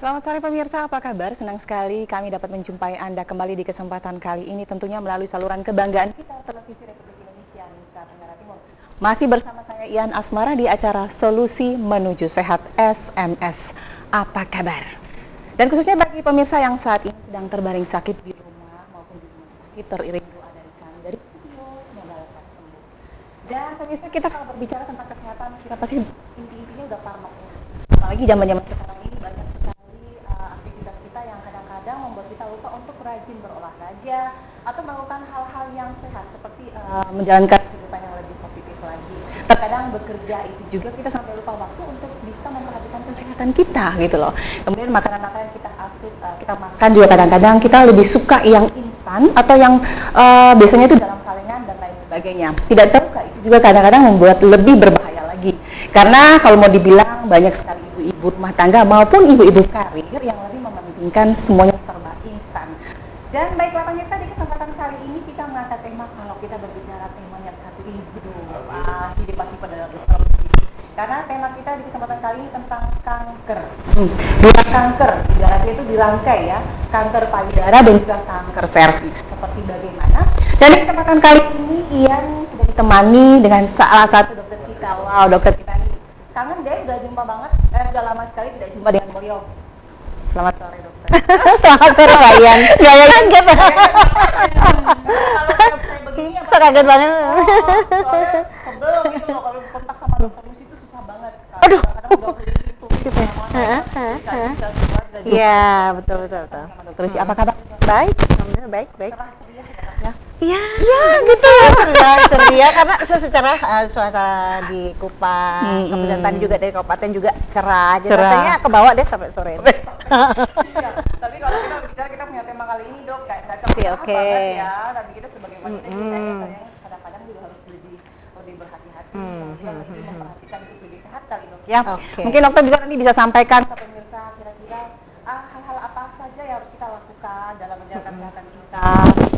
Selamat sore pemirsa, apa kabar? Senang sekali kami dapat menjumpai Anda kembali di kesempatan kali ini, tentunya melalui saluran kebanggaan kita, Televisi Republik Indonesia Nusa Tenggara Timur. Masih bersama saya Ian Asmara di acara Solusi Menuju Sehat SMS. Apa kabar? Dan khususnya bagi pemirsa yang saat ini sedang terbaring sakit di rumah maupun di rumah sakit, teriring doa dari kami dari studio, semoga lekas sembuh. Dan pemirsa, kita kalau berbicara tentang kesehatan, kita pasti inti-intinya udah parno. Apalagi zaman-zaman sekarang ini banyak sekali aktivitas kita yang kadang-kadang membuat kita lupa untuk rajin berolahraga atau melakukan hal-hal yang sehat seperti menjalankan kehidupan yang lebih positif lagi. Terkadang bekerja itu juga kita sampai lupa waktu untuk bisa memperhatikan kesehatan kita gitu loh. Kemudian makanan-makanan yang kita makan juga kadang-kadang kita lebih suka yang instan atau yang biasanya itu dalam kalengan dan lain sebagainya. Tidak tahukah itu juga kadang-kadang membuat lebih berbahaya lagi. Karena kalau mau dibilang banyak sekali ibu-ibu rumah tangga maupun ibu-ibu karir yang lebih mementingkan semuanya serba instan. Dan baiklah pemirsa, di kesempatan kali ini kita mengangkat tema, kalau kita berbicara temanya satu ini, hidup pasti pada solusi. Karena tema kita di kesempatan kali ini tentang kanker. Dua kanker, ibaratnya itu dirangkai ya, kanker payudara dan juga kanker serviks. Seperti bagaimana? Dan di kesempatan kali ini Ian sudah ditemani dengan salah satu dokter kita. Wow, dokter kita ini kangen deh, udah jumpa banget. Sudah lama sekali tidak jumpa dengan beliau. Selamat sore dokter. Selamat sore Pak Ian. Gaya kaget. Kalau saya begini ya, kaget banget. Soalnya sebel gitu loh kalau kontak sama dokter Lucy itu susah banget. Aduh. Kadang udah gitu. Iya, betul. Sama dokter Lucy, apa kabar? Baik, alhamdulillah baik. Cerah ceria ya. Iya, gitu. Ceria karena secara suasana di Kupang, kemudian juga dari kabupaten juga cerah. Jadi rasanya ke bawah deh sampai sore. Iya, tapi kalau kita berbicara, kita punya tema kali ini dok, kayak nggak cerah banget ya. Tapi kita sebagai wanita juga yang kadang-kadang juga harus lebih berhati-hati, kemudian lebih memperhatikan untuk lebih sehat kali dok ya. Mungkin dokter juga nanti bisa sampaikan ke pemirsa kira-kira hal-hal apa saja yang harus kita lakukan dalam menjaga kesehatan kita.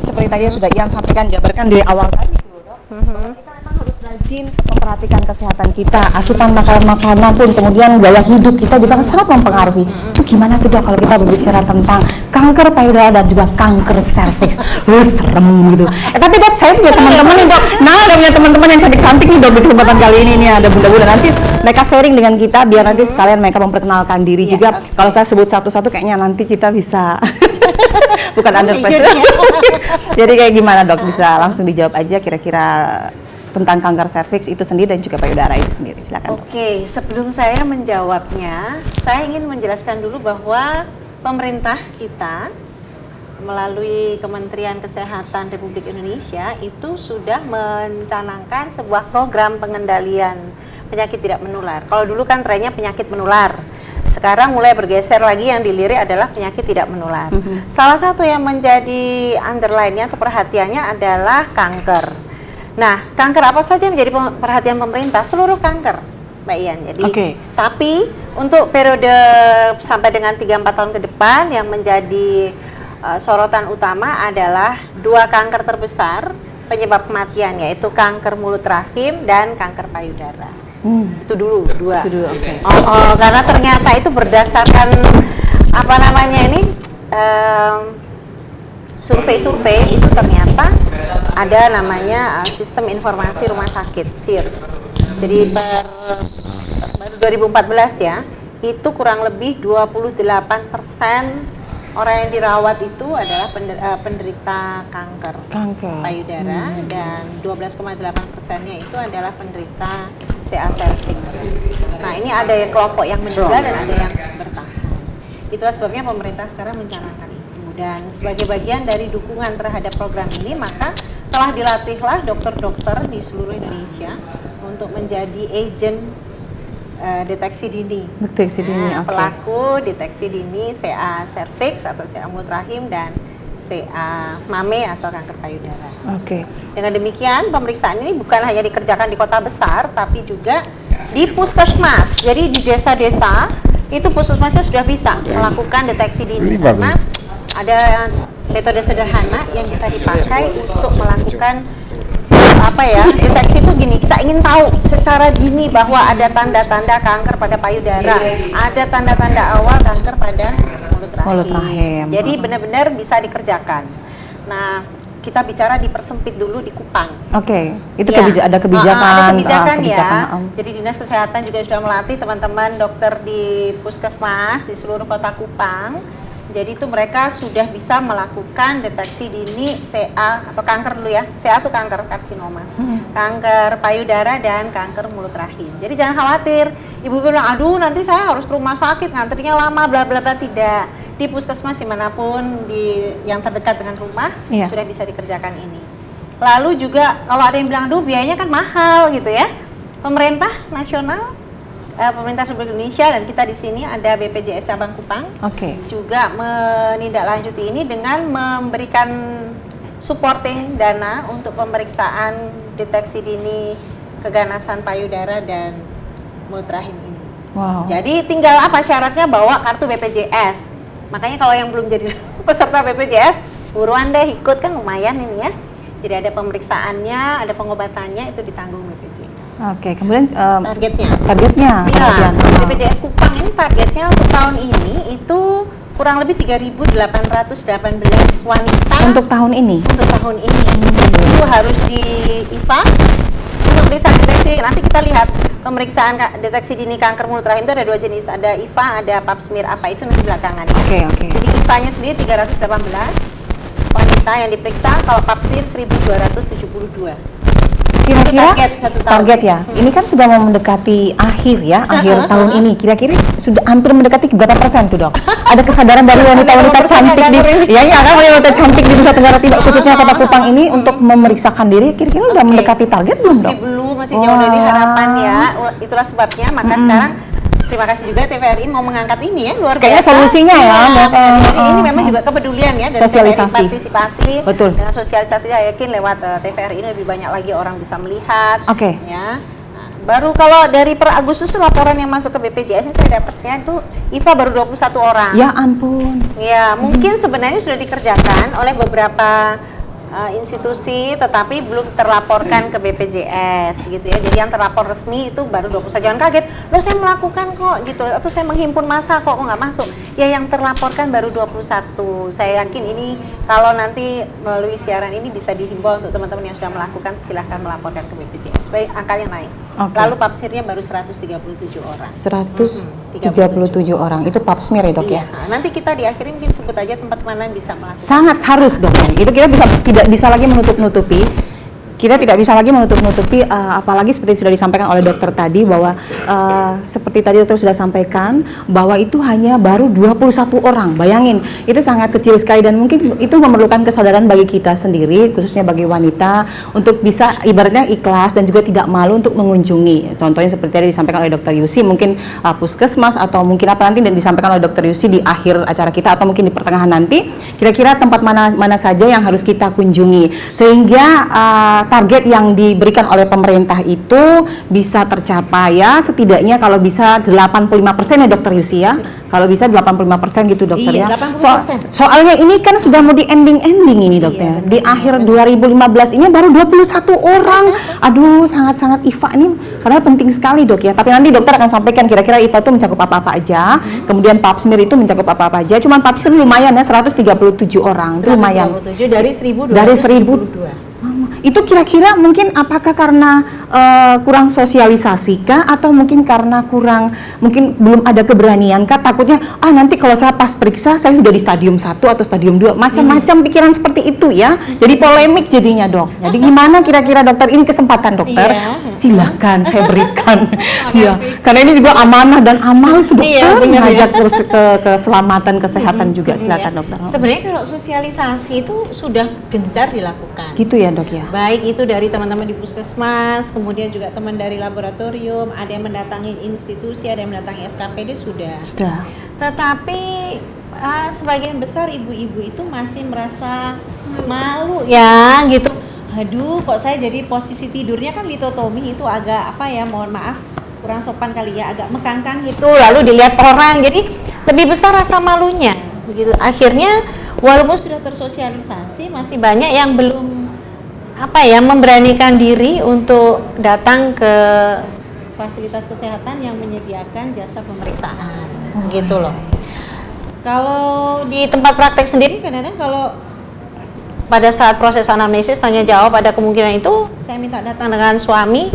Seperti tadi yang sudah Ian sampaikan, jabarkan dari awal tadi itu dok, bahwa kita memang harus rajin memperhatikan kesehatan kita, asupan makanan pun, kemudian gaya hidup kita juga sangat mempengaruhi. Itu gimana tuh dok kalau kita berbicara tentang kanker payudara dan juga kanker serviks? Serem gitu. Tapi dok, saya punya teman-teman nih dok. Nah, ada punya teman-teman yang cantik-cantik nih dok di kesempatan kali ini nih, ada bunda-bunda. Nanti mereka sharing dengan kita biar nanti sekalian mereka memperkenalkan diri juga. Kalau saya sebut satu-satu kayaknya nanti kita bisa bukan under pressure. Jadi kayak gimana dok? Bisa langsung dijawab aja kira-kira tentang kanker serviks itu sendiri dan juga payudara itu sendiri. Silakan dok. Oke, sebelum saya menjawabnya, saya ingin menjelaskan dulu bahwa pemerintah kita melalui Kementerian Kesehatan Republik Indonesia itu sudah mencanangkan sebuah program pengendalian penyakit tidak menular. Kalau dulu kan trennya penyakit menular. Sekarang mulai bergeser lagi, yang dilirik adalah penyakit tidak menular. Salah satu yang menjadi underline-nya atau perhatiannya adalah kanker. Nah, kanker apa saja yang menjadi perhatian pemerintah? Seluruh kanker, Mbak Ian. Jadi, tapi untuk periode sampai dengan 3-4 tahun ke depan yang menjadi sorotan utama adalah dua kanker terbesar penyebab kematian, yaitu kanker mulut rahim dan kanker payudara. Itu dulu dua. Karena ternyata itu berdasarkan apa namanya ini survei itu ternyata ada namanya sistem informasi rumah sakit SIRS. Jadi baru 2014 ya, itu kurang lebih 28% orang yang dirawat itu adalah penderita kanker payudara dan 12,8%-nya itu adalah penderita CA cervix. Nah, ini ada kelompok yang meninggal dan ada yang bertahan. Itulah sebabnya pemerintah sekarang mencanangkan itu. Dan sebagai bagian dari dukungan terhadap program ini, maka telah dilatihlah dokter-dokter di seluruh Indonesia untuk menjadi agen deteksi dini. Pelaku deteksi dini CA cervix atau CA mulut rahim dan CA mame atau kanker payudara. Dengan demikian, pemeriksaan ini bukan hanya dikerjakan di kota besar, tapi juga di puskesmas. Jadi di desa-desa itu puskesmasnya sudah bisa melakukan deteksi dini karena ada metode sederhana yang bisa dipakai untuk melakukan apa ya, deteksi itu gini, kita ingin tahu secara dini bahwa ada tanda-tanda kanker pada payudara, ada tanda-tanda awal kanker pada mulut rahim. Jadi benar-benar bisa dikerjakan. Nah, kita bicara dipersempit dulu di Kupang. Oke, itu Ya. ada kebijakan. Ada kebijakan ya. kebijakan. Jadi Dinas Kesehatan juga sudah melatih teman-teman dokter di puskesmas di seluruh kota Kupang. Jadi itu mereka sudah bisa melakukan deteksi dini CA atau kanker dulu ya. CA itu kanker karsinoma. Kanker payudara dan kanker mulut rahim. Jadi jangan khawatir. Ibu bilang, aduh nanti saya harus ke rumah sakit, ngantrinya lama, bla bla bla. Tidak. Di puskesmas dimanapun yang terdekat dengan rumah sudah bisa dikerjakan ini. Lalu juga kalau ada yang bilang, aduh biayanya kan mahal gitu ya. Pemerintah nasional, pemerintah Republik Indonesia dan kita di sini ada BPJS cabang Kupang juga menindaklanjuti ini dengan memberikan supporting dana untuk pemeriksaan deteksi dini keganasan payudara dan mulut rahim ini. Wow. Jadi tinggal apa syaratnya, bawa kartu BPJS. Makanya kalau yang belum jadi peserta BPJS, buruan deh ikut, kan lumayan ini ya. Jadi ada pemeriksaannya, ada pengobatannya, itu ditanggung BPJS. Oke, kemudian targetnya ya, BPJS Kupang ini targetnya untuk tahun ini itu kurang lebih 3.818 wanita untuk tahun ini. Itu harus di IFA untuk periksa deteksi. Nanti kita lihat pemeriksaan deteksi dini kanker mulut rahim itu ada 2 jenis, ada IFA, ada pap smear, apa itu nanti belakangan. Oke. Jadi IFA-nya sendiri 318 wanita yang diperiksa, kalau pap smear 1.272. Kira-kira target ya. Hmm. Ini kan sudah mau mendekati akhir ya, akhir tahun ini. Kira-kira sudah hampir mendekati berapa persen tuh, Dok? Ada kesadaran dari wanita-wanita cantik wanita cantik di Nusa Tenggara Timur, khususnya Kota Kupang ini untuk memeriksakan diri. Kira-kira udah mendekati target belum, Dok? Masih jauh dari harapan ya. Itulah sebabnya maka sekarang terima kasih juga TVRI mau mengangkat ini ya, luar biasa. Kayaknya solusinya ya. Ini memang juga kepedulian ya dari sosialisasi. TVRI partisipasi. Betul. Dengan sosialisasi saya yakin lewat TVRI ini lebih banyak lagi orang bisa melihat. Ya. Nah, baru kalau dari per Agustus laporan yang masuk ke BPJS ini saya dapatnya itu IFA baru 21 orang. Ya ampun. Ya, mungkin sebenarnya sudah dikerjakan oleh beberapa institusi, tetapi belum terlaporkan ke BPJS gitu ya. Jadi yang terlapor resmi itu baru 21. Jangan kaget, loh saya melakukan kok gitu, atau saya menghimpun massa kok nggak masuk. Ya yang terlaporkan baru 21. Saya yakin ini kalau nanti melalui siaran ini bisa dihimbau untuk teman-teman yang sudah melakukan, silahkan melaporkan ke BPJS supaya angkanya naik. Lalu pap smear-nya baru 137 orang. 137 orang. Itu pap smear ya, Dok ya? Nanti kita di akhir mungkin sebut aja tempat mana yang bisa melakukan. Sangat harus, Dok. Itu kita tidak bisa lagi menutup-nutupi. Kita tidak bisa lagi menutup-nutupi, apalagi seperti sudah disampaikan oleh dokter tadi bahwa seperti tadi dokter sudah sampaikan bahwa itu hanya baru 21 orang. Bayangin, itu sangat kecil sekali dan mungkin itu memerlukan kesadaran bagi kita sendiri, khususnya bagi wanita untuk bisa ibaratnya ikhlas dan juga tidak malu untuk mengunjungi. Contohnya seperti tadi disampaikan oleh dokter Yusi, mungkin puskesmas atau mungkin apa nanti dan disampaikan oleh dokter Yusi di akhir acara kita atau mungkin di pertengahan nanti. Kira-kira tempat mana saja yang harus kita kunjungi sehingga target yang diberikan oleh pemerintah itu bisa tercapai ya, setidaknya kalau bisa 85% ya Dokter Yusi ya. Kalau bisa 85% gitu dokter ya. 80%. Soalnya ini kan sudah mau di ending ini dokter. Di akhir 2015 ini baru 21 orang. Aduh, sangat-sangat IFA ini padahal penting sekali, Dok ya. Tapi nanti dokter akan sampaikan kira-kira IFA itu mencakup apa-apa aja. Kemudian pap smear itu mencakup apa-apa aja. Cuman pap smear lumayan ya, 137 orang. Itu lumayan. 137 dari 1272. Dari 1000. Itu kira-kira mungkin apakah karena kurang sosialisasi kah atau mungkin karena mungkin belum ada keberanian kah, takutnya nanti kalau saya pas periksa saya sudah di stadium 1 atau stadium 2, macam-macam pikiran seperti itu ya. Jadi polemik jadinya, Dok. Jadi gimana kira-kira dokter, ini kesempatan dokter, silahkan saya berikan. Ya, karena ini juga amanah dan amal itu dokter, mengajak ke keselamatan kesehatan juga, silakan dokter. Sebenarnya kalau sosialisasi itu sudah gencar dilakukan. Gitu ya, Dok ya. Baik itu dari teman-teman di puskesmas, kemudian juga teman dari laboratorium, ada yang mendatangi institusi, ada yang mendatangi SKPD sudah. Tetapi sebagian besar ibu-ibu itu masih merasa malu ya gitu. Aduh, kok saya jadi posisi tidurnya kan litotomi itu agak mohon maaf kurang sopan kali ya, agak mekangkang gitu. Lalu dilihat orang, jadi lebih besar rasa malunya begitu. Akhirnya walaupun sudah tersosialisasi masih banyak yang belum memberanikan diri untuk datang ke fasilitas kesehatan yang menyediakan jasa pemeriksaan, gitu loh. Kalau di tempat praktek sendiri kadang-kadang kalau pada saat proses anamnesis tanya jawab ada kemungkinan itu, saya minta datang dengan suami,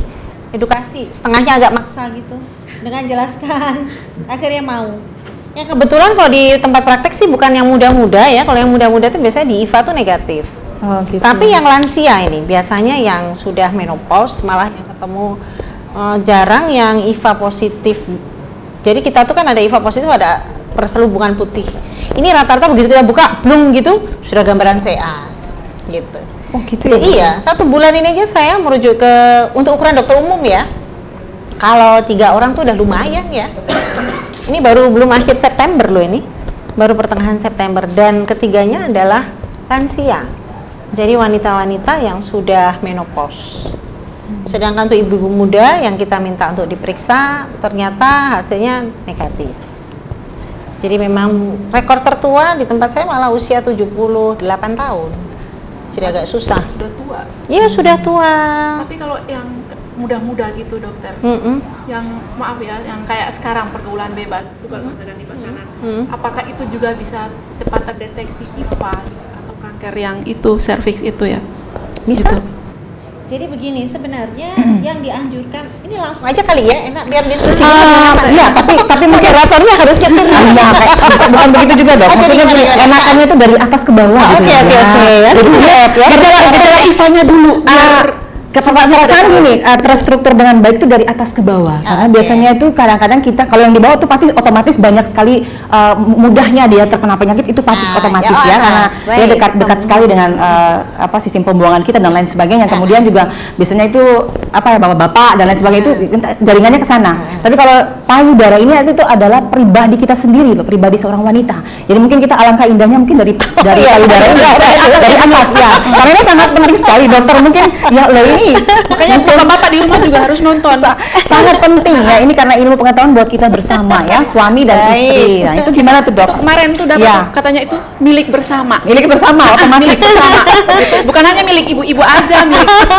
edukasi, setengahnya agak maksa gitu, dengan jelaskan, akhirnya mau. Ya kebetulan kalau di tempat praktek sih bukan yang muda-muda ya, kalau yang muda-muda itu biasanya di IVA tuh negatif. Oh, gitu. Tapi yang lansia ini biasanya yang sudah menopause, malah yang ketemu jarang yang IVA positif. Jadi kita tuh kan ada IVA positif, ada perselubungan putih. Ini rata-rata begitu kita buka, belum gitu sudah gambaran CA, gitu. Oh gitu. Jadi iya, 1 bulan ini aja saya merujuk ke untuk ukuran dokter umum ya. Kalau 3 orang tuh udah lumayan ya. Ini baru belum akhir September loh ini, baru pertengahan September, dan ketiganya adalah lansia. Jadi wanita-wanita yang sudah menopause. Sedangkan untuk ibu-ibu muda yang kita minta untuk diperiksa ternyata hasilnya negatif. Jadi memang rekor tertua di tempat saya malah usia 78 tahun. Jadi agak susah. Sudah tua. Iya, sudah tua. Tapi kalau yang muda-muda gitu dokter, yang maaf ya, yang kayak sekarang pergaulan bebas, suka ganti pasangan, apakah itu juga bisa cepat terdeteksi IVA atau kanker yang itu serviks itu ya? Bisa. Gitu. Jadi begini, sebenarnya yang dianjurkan ini langsung aja kali ya, enak biar diskusi. Iya, tapi mungkin moderatornya harus nyetir. Iya, bukan begitu juga dok. Maksudnya enakannya itu dari atas ke bawah gitu. Oke. Ya. Jadi gejala IVA-nya dulu. Perasaan gini, terstruktur dengan baik itu dari atas ke bawah. Karena biasanya itu kadang-kadang kita kalau yang di bawah itu pasti otomatis banyak sekali mudahnya dia terkena penyakit itu pasti otomatis ya, karena dia dekat sekali dengan sistem pembuangan kita dan lain sebagainya. Kemudian juga biasanya itu bapak-bapak dan lain sebagainya itu jaringannya ke sana. Tapi kalau payudara ini itu adalah pribadi kita sendiri loh, pribadi seorang wanita. Jadi mungkin kita alangkah indahnya mungkin dari payudara ini dari atas ya. Karena ini sangat menarik sekali dokter, mungkin ya loh ini makanya bapak-bapak di rumah juga harus nonton. Sangat penting ya, ini karena ilmu pengetahuan buat kita bersama ya, suami dan istri. Nah itu gimana tuh dok? Kemarin tuh dapat katanya itu milik bersama. Milik bersama, otomatis bersama. Gitu. Bukan hanya milik ibu-ibu aja,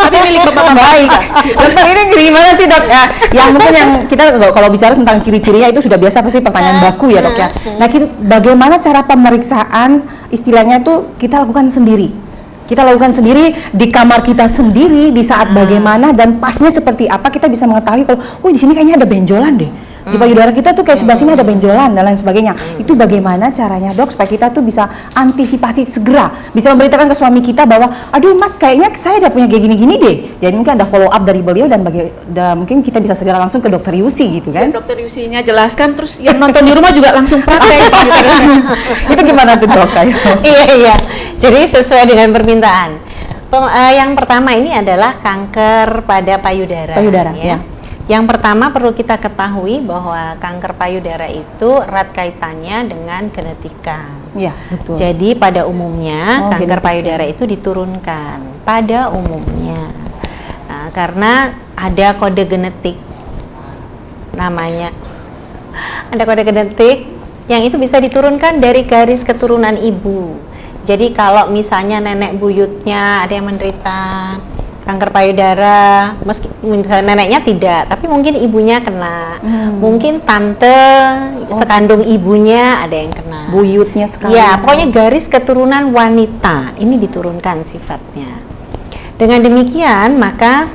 tapi milik bapak-bapak. Baik. Dokter ini gimana sih dok? Ya mungkin yang kita kalau bicara tentang ciri-cirinya itu sudah biasa pasti pertanyaan baku ya dok ya. Nah bagaimana cara pemeriksaan istilahnya tuh kita lakukan sendiri? Kita lakukan sendiri di kamar kita sendiri di saat bagaimana dan pasnya seperti apa kita bisa mengetahui kalau di sini kayaknya ada benjolan deh. Di payudara kita tuh kayak sebelah sini ada benjolan dan lain sebagainya. Itu bagaimana caranya dok supaya kita tuh bisa antisipasi segera, bisa memberitakan ke suami kita bahwa aduh mas kayaknya saya udah punya kayak gini-gini deh. Jadi mungkin ada follow up dari beliau dan mungkin kita bisa segera langsung ke dokter Yusi gitu kan. Dokter Yusinya jelaskan, terus yang nonton di rumah juga langsung praktek. Itu gimana tuh dok? Iya. Jadi sesuai dengan permintaan. Yang pertama ini adalah kanker pada payudara. Ya. Yang pertama perlu kita ketahui bahwa kanker payudara itu erat kaitannya dengan genetika. Iya, betul. Jadi pada umumnya kanker genetika. payudara itu diturunkan pada umumnya. Nah, karena ada kode genetik namanya. Ada kode genetik yang itu bisa diturunkan dari garis keturunan ibu. Jadi kalau misalnya nenek buyutnya ada yang menderita kanker payudara, meski neneknya tidak, tapi mungkin ibunya kena, mungkin tante sekandung ibunya ada yang kena, buyutnya sekali. Ya, pokoknya garis keturunan wanita ini diturunkan sifatnya. Dengan demikian, maka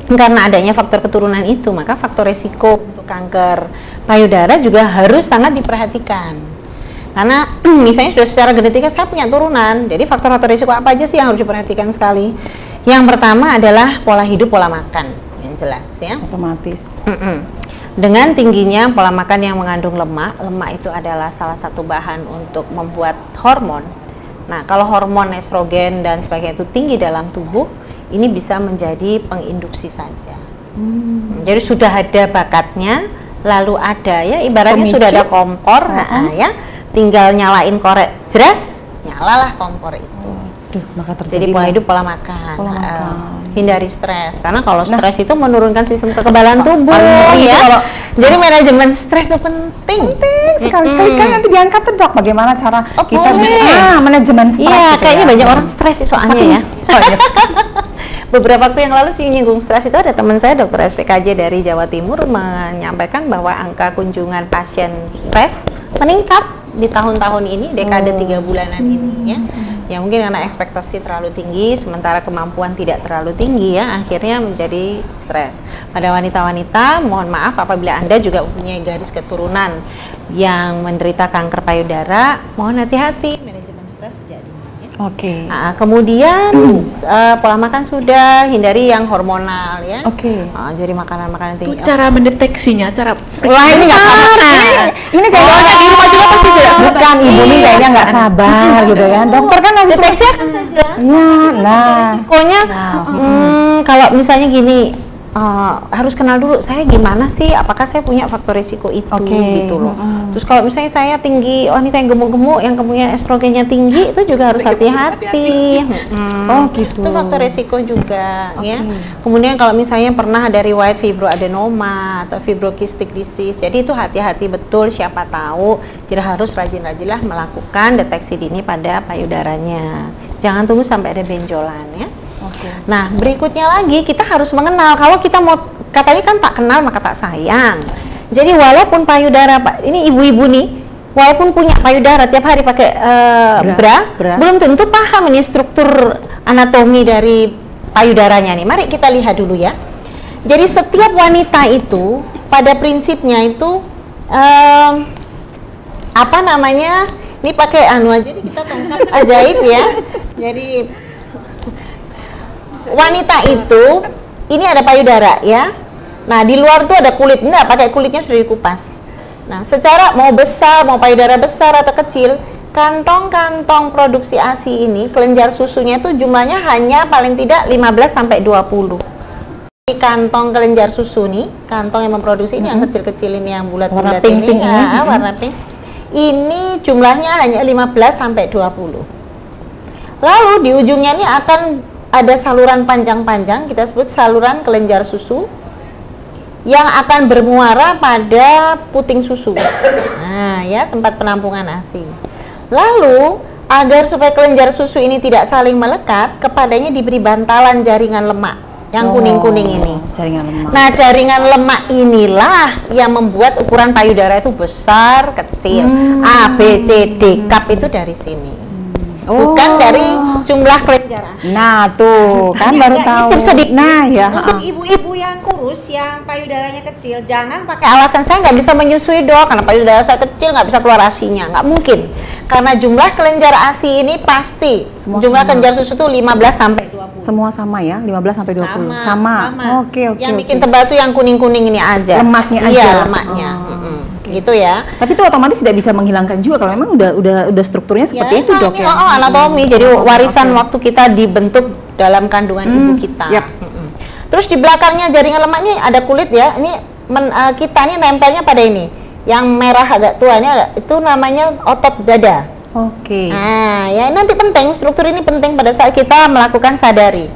karena adanya faktor keturunan itu, maka faktor resiko untuk kanker payudara juga harus sangat diperhatikan. Karena misalnya sudah secara genetika saya punya turunan, jadi faktor-faktor risiko apa aja sih yang harus diperhatikan sekali? Yang pertama adalah pola hidup, pola makan, yang jelas ya. Otomatis. Dengan tingginya pola makan yang mengandung lemak, lemak itu adalah salah satu bahan untuk membuat hormon. Nah, kalau hormon estrogen dan sebagainya itu tinggi dalam tubuh, ini bisa menjadi penginduksi saja. Jadi sudah ada bakatnya, lalu ada ya, ibaratnya pemicu. Sudah ada kompor, ya. Tinggal nyalain korek, jelas, nyalalah kompor itu. Maka jadi pola hidup, pola makan. Hindari stres, karena kalau stres itu menurunkan sistem kekebalan tubuh ya. Jadi manajemen stres itu penting sekali nanti diangkat tuh dok, bagaimana cara kita bisa manajemen stres. Iya, kayaknya banyak orang stres soalnya ya. beberapa waktu yang lalu sih nyinggung stres itu ada teman saya dokter SPKJ dari Jawa Timur menyampaikan bahwa angka kunjungan pasien stres meningkat di tahun-tahun ini, dekade 3 bulanan ini ya. Ya mungkin karena ekspektasi terlalu tinggi sementara kemampuan tidak terlalu tinggi ya, akhirnya menjadi stres. Pada wanita-wanita mohon maaf apabila Anda juga mempunyai garis keturunan yang menderita kanker payudara, mohon hati-hati manajemen stres sejak dini. Oke. Nah, kemudian pola makan sudah, hindari yang hormonal ya. Oke. Jadi makanan-makanan Itu tinggi. cara mendeteksinya, cara Wah, ini nggak sabar. Ini kayaknya di rumah juga pasti tidak bukan ibu ini kayaknya nggak sabar gitu kan. Dokter kan langsung deteksi akan saja. Iya, nah. Pokoknya kalau misalnya gini, harus kenal dulu saya gimana sih, apakah saya punya faktor risiko itu gitu loh. Terus kalau misalnya saya tinggi, wanita yang gemuk-gemuk yang kemudian estrogennya tinggi itu juga harus hati-hati. Oh gitu. Itu faktor risiko juga ya. Kemudian kalau misalnya pernah ada riwayat fibroadenoma atau fibrokistik disease, jadi itu hati-hati betul, siapa tahu. Jadi harus rajin-rajinlah melakukan deteksi dini pada payudaranya. Jangan tunggu sampai ada benjolan ya. Nah, berikutnya lagi kita harus mengenal, kalau kita mau, katanya kan tak kenal maka tak sayang. Jadi walaupun payudara, Pak, ini ibu-ibu nih, walaupun punya payudara tiap hari pakai bra, belum tentu paham ini struktur anatomi dari payudaranya nih. Mari kita lihat dulu ya. Jadi setiap wanita itu pada prinsipnya itu apa namanya? Ini pakai anu aja, jadi kita tongkat ajaib ya. Jadi wanita itu ini ada payudara ya. Nah di luar tuh ada kulit, enggak pakai kulitnya sudah dikupas. Nah secara mau besar, mau payudara besar atau kecil, kantong-kantong produksi ASI ini, kelenjar susunya itu jumlahnya hanya paling tidak 15 sampai 20. Di kantong kelenjar susu nih, kantong yang memproduksi ini yang kecil-kecil ini, yang bulat-bulat ini, warna pink. Ini jumlahnya hanya 15 sampai 20. Lalu di ujungnya ini akan ada saluran panjang-panjang, kita sebut saluran kelenjar susu yang akan bermuara pada puting susu. Nah, ya, tempat penampungan ASI. Lalu, agar supaya kelenjar susu ini tidak saling melekat, kepadanya diberi bantalan jaringan lemak yang kuning-kuning ini. Jaringan lemak. Nah, jaringan lemak inilah yang membuat ukuran payudara itu besar, kecil. A, B, C, D, cup itu dari sini. Bukan dari jumlah kelenjar. Nah tuh kan baru tahu. Nah ya. Untuk ibu-ibu yang kurus, yang payudaranya kecil, jangan pakai alasan saya nggak bisa menyusui dok, karena payudara saya kecil nggak bisa keluar ASI-nya. Nggak mungkin, karena jumlah kelenjar ASI ini pasti jumlah kelenjar susu tuh 15 sampai 20. Semua sama ya, 15 sampai 20. Sama. Oke. Yang bikin tebal tuh yang kuning-kuning ini aja. Lemaknya aja. Iya, lemaknya. Gitu ya. Tapi itu otomatis tidak bisa menghilangkan juga kalau memang udah strukturnya seperti itu dok ya. Anatomi. Jadi warisan waktu kita dibentuk dalam kandungan ibu kita. Terus di belakangnya jaringan lemaknya ada kulit ya. Ini kita ini nempelnya pada ini. Yang merah agak tua ini itu namanya otot dada. Oke. Nah, ya nanti penting, struktur ini penting pada saat kita melakukan sadari.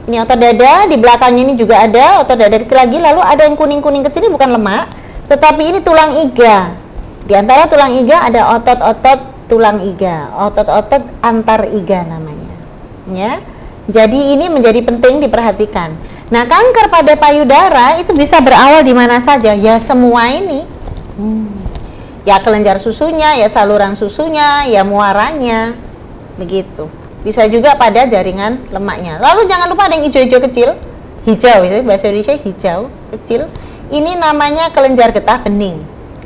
Ini otot dada, di belakangnya ini juga ada otot dada kecil lagi, lalu ada yang kuning-kuning kecil, ini bukan lemak, tetapi ini tulang iga. Di antara tulang iga ada otot-otot tulang iga, otot-otot antar iga namanya. Ya. Jadi ini menjadi penting diperhatikan. Nah, kanker pada payudara itu bisa berawal di mana saja? Ya semua ini. Ya kelenjar susunya, ya saluran susunya, ya muaranya. Begitu. Bisa juga pada jaringan lemaknya. Lalu jangan lupa ada yang hijau-hijau kecil. Hijau, itu bahasa Indonesia hijau, kecil. Ini namanya kelenjar getah bening.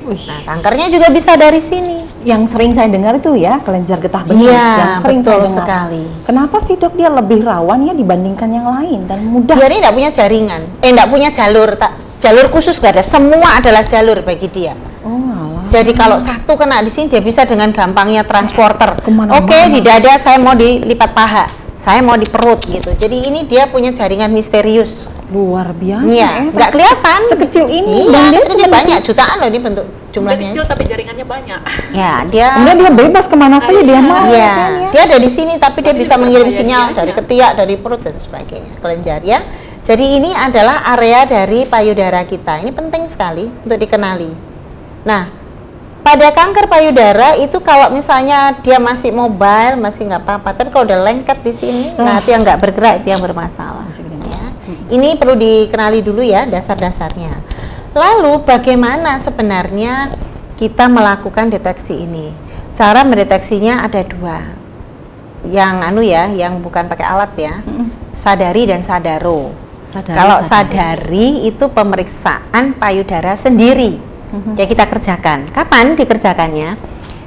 Nah, kankernya juga bisa dari sini. Yang sering saya dengar itu ya kelenjar getah bening. Iya, yang sering betul saya dengar. sekali. Kenapa sih dok dia lebih rawan ya dibandingkan yang lain dan mudah? Dia ini tidak punya jaringan, tidak punya jalur khusus, gak ada. Semua adalah jalur bagi dia. Oh alah. Jadi kalau satu kena di sini dia bisa dengan gampangnya transporter. Kemana-mana. Oke, di dada saya mau dilipat paha, saya mau di perut gitu. Jadi ini dia punya jaringan misterius. Luar biasa. Iya, nggak kelihatan. Sekecil ini. Iya, dan dia cuma cuma banyak jutaan loh ini bentuk jumlahnya. kecil tapi jaringannya banyak. Ya, dia. Kemudian dia bebas kemana saja dia mau. Iya, kan, ya? dia ada di sini tapi dia Tapi bisa dia mengirim berbahaya sinyal dia. dari ketiak, dari perut dan sebagainya, kelenjar ya. Jadi ini adalah area dari payudara kita. Ini penting sekali untuk dikenali. Nah, Pada kanker payudara itu kalau misalnya dia masih mobile masih nggak apa-apa, tapi kalau udah lengket di sini, nah itu yang nggak bergerak, itu yang bermasalah. Ya. Ini perlu dikenali dulu ya dasar-dasarnya. Lalu bagaimana sebenarnya kita melakukan deteksi ini? Cara mendeteksinya ada dua. Yang bukan pakai alat ya, sadari dan sadaro. Kalau sadari itu pemeriksaan payudara sendiri. Ya kita kerjakan. Kapan dikerjakannya?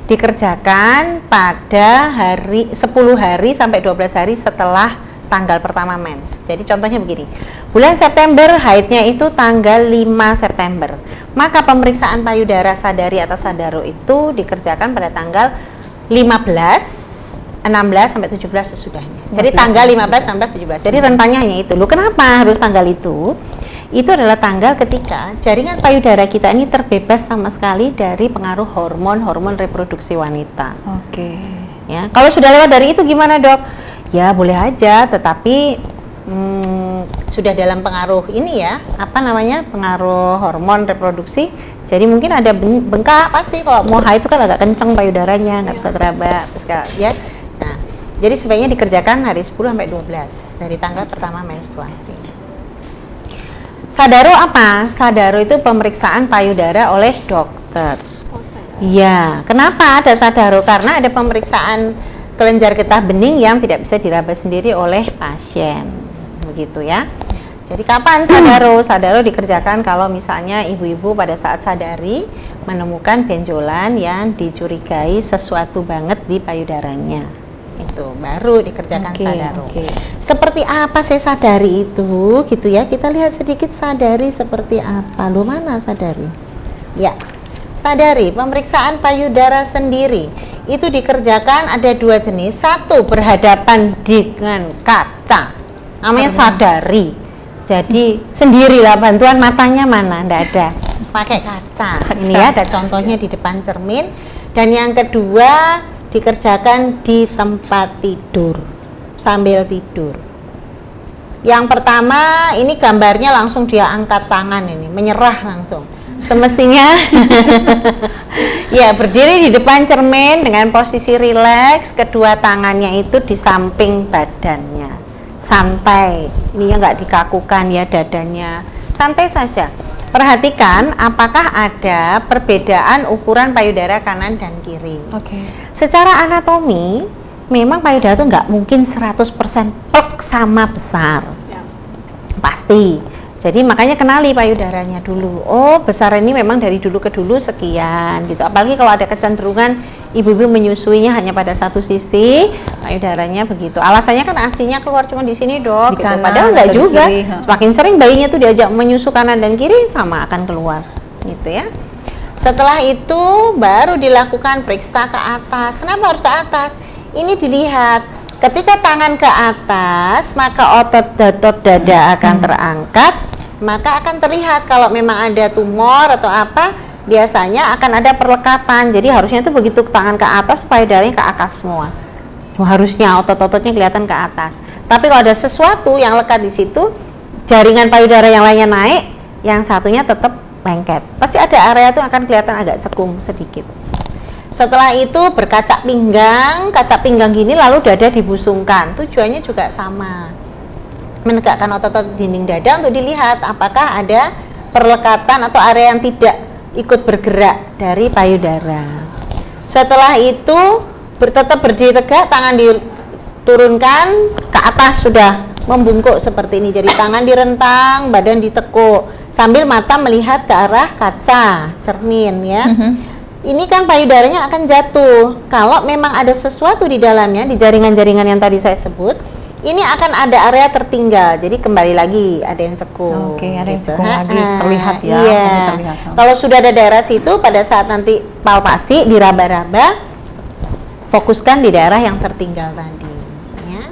Dikerjakan pada 10 hari sampai 12 hari setelah tanggal pertama mens. Jadi contohnya begini. Bulan September haidnya itu tanggal 5 September. Maka pemeriksaan payudara sadari atau sadaro itu dikerjakan pada tanggal 15, 16 sampai 17 sesudahnya. Jadi tanggal 15, 16, 17. Jadi rentangnya hanya itu. Loh, kenapa harus tanggal itu? Itu adalah tanggal ketika jaringan payudara kita ini terbebas sama sekali dari pengaruh hormon reproduksi wanita. Oke. Ya, kalau sudah lewat dari itu gimana, Dok? Ya boleh aja, tetapi sudah dalam pengaruh ini ya, pengaruh hormon reproduksi. Jadi mungkin ada bengkak pasti, kalau mau haid itu kan agak kenceng payudaranya, nggak bisa teraba, ya. Nah, jadi sebaiknya dikerjakan hari 10 sampai 12 dari tanggal pertama menstruasi. Sadaro apa? Sadaro itu pemeriksaan payudara oleh dokter. Iya, kenapa ada sadaro? Karena ada pemeriksaan kelenjar getah bening yang tidak bisa diraba sendiri oleh pasien, begitu ya. Jadi kapan sadaro? Sadaro dikerjakan kalau misalnya ibu-ibu pada saat sadari menemukan benjolan yang dicurigai sesuatu banget di payudaranya. Itu baru dikerjakan sadaro. Seperti apa sih sadari itu, gitu ya? Kita lihat sedikit sadari seperti apa. Loh, mana sadari? Ya, sadari pemeriksaan payudara sendiri itu dikerjakan ada dua jenis. Satu berhadapan dengan kaca, namanya sadari. Jadi sendirilah, bantuan matanya mana? Nggak ada, pakai kaca. Ini ya, ada contohnya di depan cermin. Dan yang kedua dikerjakan di tempat tidur sambil tidur. Yang pertama ini gambarnya langsung dia angkat tangan, ini menyerah langsung. Semestinya ya berdiri di depan cermin dengan posisi rileks, kedua tangannya itu di samping badannya, santai. Ini ya nggak dikakukan ya dadanya, santai saja. Perhatikan apakah ada perbedaan ukuran payudara kanan dan kiri. Secara anatomi memang payudara itu nggak mungkin 100% plek sama besar. Pasti. Jadi makanya kenali payudaranya dulu. Oh, besar ini memang dari dulu ke dulu sekian gitu. Apalagi kalau ada kecenderungan ibu-ibu menyusuinya hanya pada satu sisi, payudaranya begitu. Alasannya kan ASI-nya keluar cuma di sini, Dok. Gitu. Padahal enggak juga. Semakin sering bayinya tuh diajak menyusu kanan dan kiri, sama akan keluar. Gitu ya. Setelah itu baru dilakukan periksa ke atas. Kenapa harus ke atas? Ini dilihat. Ketika tangan ke atas, maka otot dada akan terangkat, maka akan terlihat kalau memang ada tumor atau apa, biasanya akan ada perlekatan. Jadi harusnya itu begitu tangan ke atas, payudaranya ke atas semua. Harusnya otot-ototnya kelihatan ke atas. Tapi kalau ada sesuatu yang lekat di situ, jaringan payudara yang lainnya naik, yang satunya tetap lengket. Pasti ada area itu akan kelihatan agak cekung sedikit. Setelah itu berkaca pinggang gini, lalu dada dibusungkan. Tujuannya juga sama, menegakkan otot-otot dinding dada untuk dilihat apakah ada perlekatan atau area yang tidak ikut bergerak dari payudara. Setelah itu tetap berdiri tegak, tangan diturunkan ke atas, sudah membungkuk seperti ini. Jadi tangan direntang, badan ditekuk, sambil mata melihat ke arah kaca cermin ya. Ini kan payudaranya akan jatuh. Kalau memang ada sesuatu di dalamnya, di jaringan-jaringan yang tadi saya sebut, ini akan ada area tertinggal. Jadi kembali lagi ada yang cekung. Oke, ada yang gitu. cekung lagi terlihat ya. Iya. Terlihat. Kalau sudah ada daerah situ, pada saat nanti palpasi diraba-raba, fokuskan di daerah yang tertinggal tadi. Ya.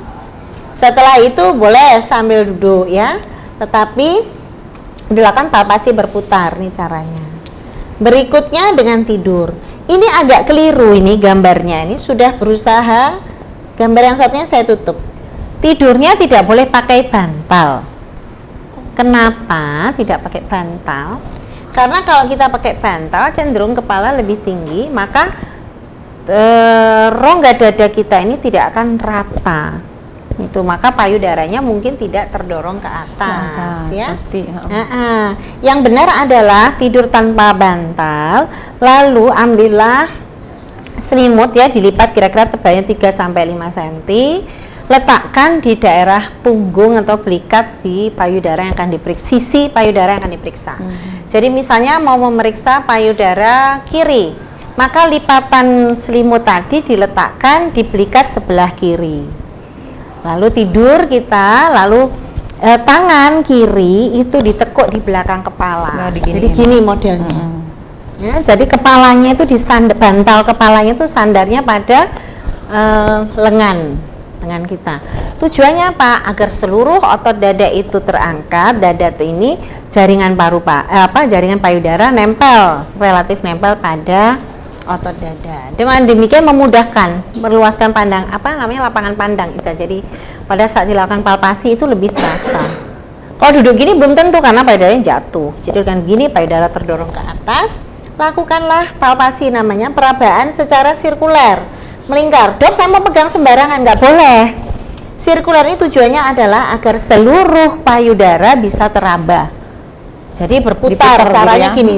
Setelah itu boleh sambil duduk ya, tetapi dilakukan palpasi berputar. Nih caranya. Berikutnya dengan tidur. Ini agak keliru ini gambarnya. Ini sudah berusaha, gambar yang satunya saya tutup. Tidurnya tidak boleh pakai bantal. Kenapa tidak pakai bantal? Karena kalau kita pakai bantal cenderung kepala lebih tinggi, maka rongga dada kita ini tidak akan rata. Itu maka payudaranya mungkin tidak terdorong ke atas, ya. Pasti. Yang benar adalah tidur tanpa bantal, lalu ambillah selimut ya, dilipat kira-kira tebalnya 3 sampai 5 cm. Letakkan di daerah punggung atau belikat di payudara yang akan diperiksa, sisi payudara yang akan diperiksa. Jadi misalnya mau memeriksa payudara kiri, maka lipatan selimut tadi diletakkan di belikat sebelah kiri. Lalu tidur kita, lalu tangan kiri itu ditekuk di belakang kepala. Jadi gini modelnya. Ya, jadi kepalanya itu bantal kepalanya itu sandarnya pada lengan kita. Tujuannya apa? Agar seluruh otot dada itu terangkat. Dada ini jaringan jaringan payudara relatif nempel pada otot dada. Dengan demikian memudahkan, meluaskan lapangan pandang kita. Jadi pada saat dilakukan palpasi itu lebih terasa. Kalau duduk gini belum tentu karena payudaranya jatuh. Jadi dengan gini payudara terdorong ke atas. Lakukanlah palpasi, namanya perabaan secara sirkuler. Melingkar. Dok, saya mau pegang sembarangan, nggak boleh. Sirkuler ini tujuannya adalah agar seluruh payudara bisa teraba. Jadi berputar, caranya gini,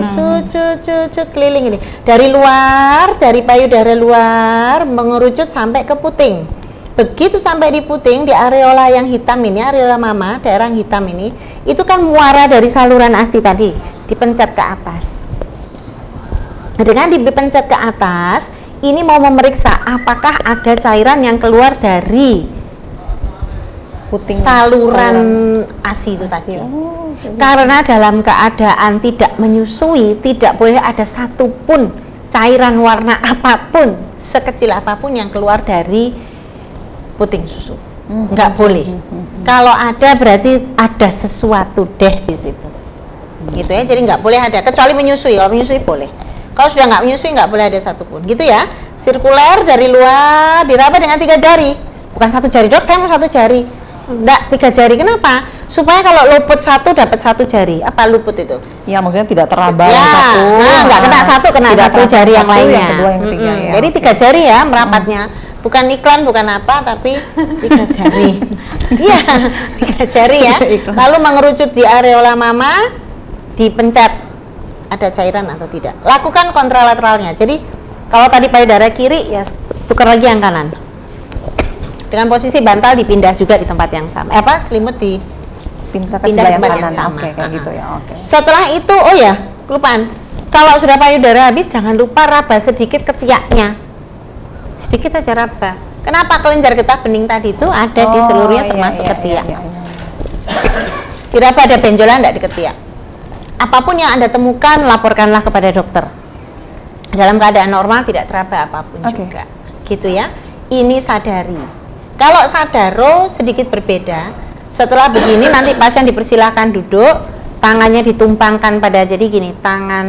keliling ini. Dari luar, dari payudara luar mengerucut sampai ke puting. Begitu sampai di puting, di areola yang hitam ini, areola mama, daerah yang hitam ini, itu kan muara dari saluran ASI tadi, dipencet ke atas. Dengan dipencet ke atas, ini mau memeriksa apakah ada cairan yang keluar dari saluran ASI itu tadi. Karena dalam keadaan tidak menyusui, tidak boleh ada satupun cairan warna apapun, sekecil apapun yang keluar dari puting susu. Nggak boleh. Kalau ada berarti ada sesuatu deh di situ. Gitu ya. Jadi nggak boleh ada, kecuali menyusui. Kalau menyusui boleh. Kalau sudah nggak menyusui nggak boleh ada satupun. Gitu ya. Sirkuler dari luar diraba dengan 3 jari. Bukan 1 jari, dok. Saya mau 1 jari. Enggak, 3 jari. Kenapa? Supaya kalau luput 1 dapat 1 jari. Apa luput itu? Ya, maksudnya tidak teraba Ya, yang satu. nggak kena 1, kena Tidak 1 jari yang lainnya. Yang kedua, yang ketiga, ya. Jadi 3 jari ya merapatnya. Bukan iklan, bukan apa, tapi 3 jari. Iya, 3 jari ya. Lalu mengerucut di areola mama, dipencet ada cairan atau tidak. Lakukan kontralateralnya. Jadi kalau tadi payudara kiri, ya tukar lagi yang kanan. Dengan posisi bantal dipindah juga di tempat yang sama. Selimut pindah Pindah tempat yang kanan. sama. Oke, kayak gitu ya. Oke. Setelah itu, oh ya, kelupaan. Kalau sudah payudara habis, jangan lupa raba sedikit ketiaknya. Sedikit aja raba. Kenapa? Kelenjar getah bening tadi itu ada di seluruhnya termasuk ketiak. Diraba ada benjolan enggak di ketiak. Apapun yang Anda temukan, laporkanlah kepada dokter. Dalam keadaan normal tidak teraba apapun juga. Gitu ya. Ini sadari. Kalau sadaro sedikit berbeda. Setelah begini nanti pasien dipersilahkan duduk, tangannya ditumpangkan pada, jadi gini, tangan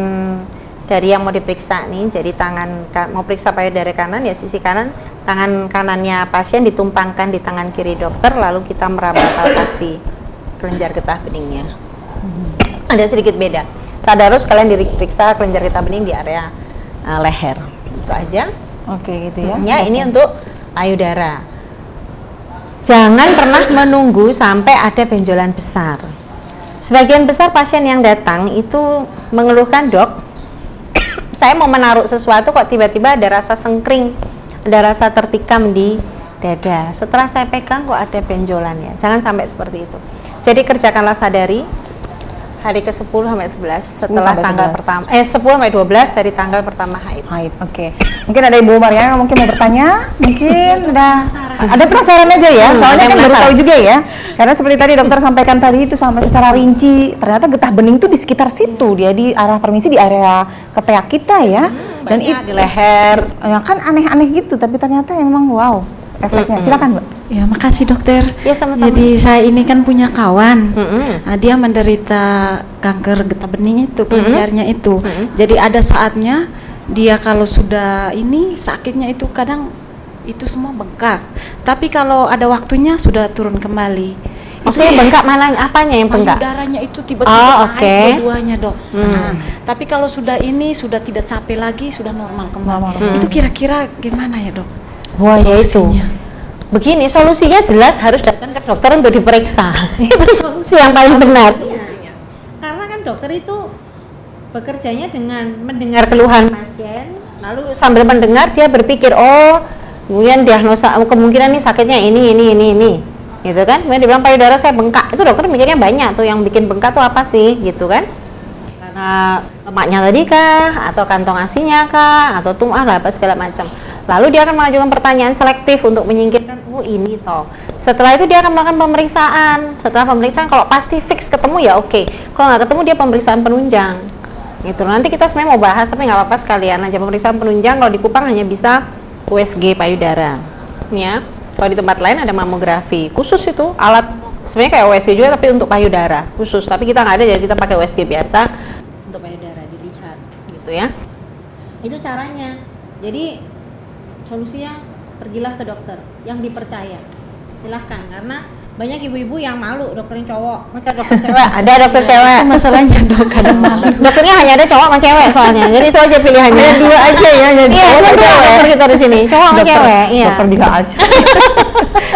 dari yang mau diperiksa nih, jadi tangan mau periksa payudara kanan ya sisi kanan, tangan kanannya pasien ditumpangkan di tangan kiri dokter, lalu kita meraba palpasi kelenjar getah beningnya. Ada sedikit beda. Sadaro sekalian diperiksa kelenjar getah bening di area leher. Itu aja. Oke, gitu ya. Ya, ini untuk payudara. Jangan pernah menunggu sampai ada benjolan besar. Sebagian besar pasien yang datang itu mengeluhkan, dok, saya mau menaruh sesuatu kok tiba-tiba ada rasa sengkring, ada rasa tertikam di dada. Setelah saya pegang kok ada benjolannya. Jangan sampai seperti itu. Jadi kerjakanlah sadari hari ke-10 sampai 11 setelah tanggal pertama 10 sampai 12 dari tanggal pertama haid. Oke. Mungkin ada Ibu Maria yang mungkin mau bertanya, mungkin ada penasaran aja ya. Soalnya kan baru tahu juga ya. Karena seperti tadi dokter sampaikan tadi itu sampai secara rinci, ternyata getah bening itu di sekitar situ, dia di arah permisi di area ketiak kita ya. Dan itu di leher. Ya kan aneh-aneh gitu, tapi ternyata memang wow efeknya. Silakan, Mbak. Ya, makasih dokter. Ya, sama-sama. Jadi saya ini kan punya kawan, nah, dia menderita kanker getah bening itu, kelenjarnya itu. Jadi ada saatnya dia kalau sudah ini sakitnya itu kadang itu semua bengkak. Tapi kalau ada waktunya sudah turun kembali. Maksudnya bengkak mana? Apanya yang bengkak? Payudaranya itu tiba-tiba Oh, naik oke. dua-duanya, Dok. Nah, tapi kalau sudah tidak capek lagi, sudah normal kembali. Itu kira-kira gimana ya, Dok? Wah, ya itu. Solusinya? Begini, solusinya jelas harus datang ke dokter untuk diperiksa. Itu solusi yang paling benar. Karena kan dokter itu bekerjanya dengan mendengar keluhan pasien, lalu sambil mendengar dia berpikir, oh, kemudian diagnosa kemungkinan nih sakitnya ini, gitu kan? Kemudian dibilang payudara saya bengkak, itu dokter mikirnya banyak tuh, yang bikin bengkak tuh apa sih, gitu kan? Karena lemaknya tadi kah, atau kantong asinya kah, atau tumor lah apa segala macam. Lalu dia akan mengajukan pertanyaan selektif untuk menyingkirkan, oh ini toh. Setelah itu dia akan melakukan pemeriksaan. Setelah pemeriksaan kalau pasti fix ketemu ya oke. Kalau nggak ketemu dia pemeriksaan penunjang. Gitu. Nanti kita sebenarnya mau bahas tapi nggak apa-apa sekalian aja pemeriksaan penunjang. Kalau di Kupang hanya bisa USG payudara. Ya. Kalau di tempat lain ada mamografi. Khusus itu alat sebenarnya kayak USG juga tapi untuk payudara khusus. Tapi kita nggak ada jadi kita pakai USG biasa untuk payudara dilihat gitu ya. Itu caranya. Jadi solusinya pergilah ke dokter yang dipercaya. Silahkan, karena banyak ibu-ibu yang malu dokternya cowok, maka dokter cewek. Ada dokter cewek. Itu masalahnya, Dok, kadang malu. Dokternya hanya ada cowok sama cewek soalnya. Jadi itu aja pilihannya. Ada dua aja ya, jadi Iya, cowok ada sama dua cewek. dokter kita di sini, cowok sama cewek. Iya. Dokter bisa aja.